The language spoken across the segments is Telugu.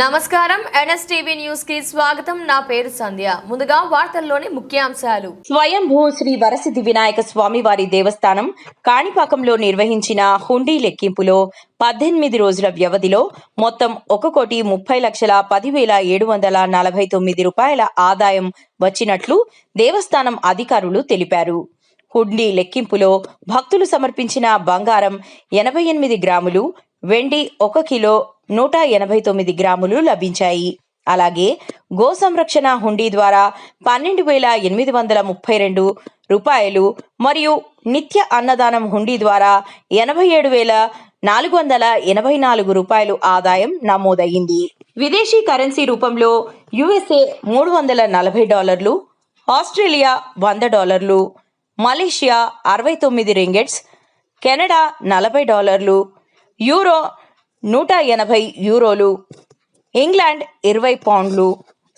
నమస్కారం ఎన్ఎస్టీవీ న్యూస్ కి స్వాగతం. నా పేరు సంధ్య. ముందుగా వార్తల్లోని ముఖ్యాంశాలు. స్వయంభూ శ్రీ వరసిద్ధి వినాయక స్వామివారి దేవస్థానం కాణిపాకంలో నిర్వహించిన హుండీ లెక్కింపులో 18 రోజుల వ్యవధిలో మొత్తం 1,30,10,749 రూపాయల ఆదాయం వచ్చినట్లు దేవస్థానం అధికారులు తెలిపారు. హుండీ లెక్కింపులో భక్తులు సమర్పించిన బంగారం 88 గ్రాములు, వెండి 1 కిలో 189 గ్రాములు లభించాయి. అలాగే గో సంరక్షణ హుండీ ద్వారా 12,832 రూపాయలు మరియు నిత్య అన్నదానం హుండీ ద్వారా 87,484 రూపాయలు ఆదాయం నమోదయ్యింది. విదేశీ కరెన్సీ రూపంలో USA $340, Australia $100, Malaysia 69 ringgits, Canada $40, euro 180 యూరోలు, ఇంగ్లాండ్ 20 పౌండ్లు,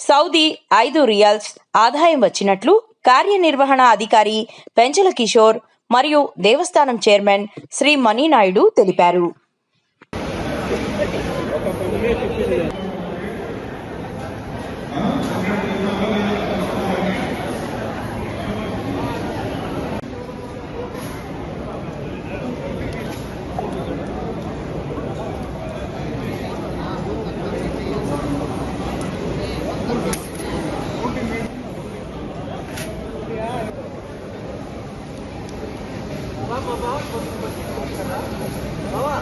సౌదీ 5 రియాల్స్ ఆదాయం వచ్చినట్లు కార్యనిర్వహణ అధికారి పెంచల కిషోర్ మరియు దేవస్థానం చైర్మన్ శ్రీ మణినాయుడు తెలిపారు. Bawa,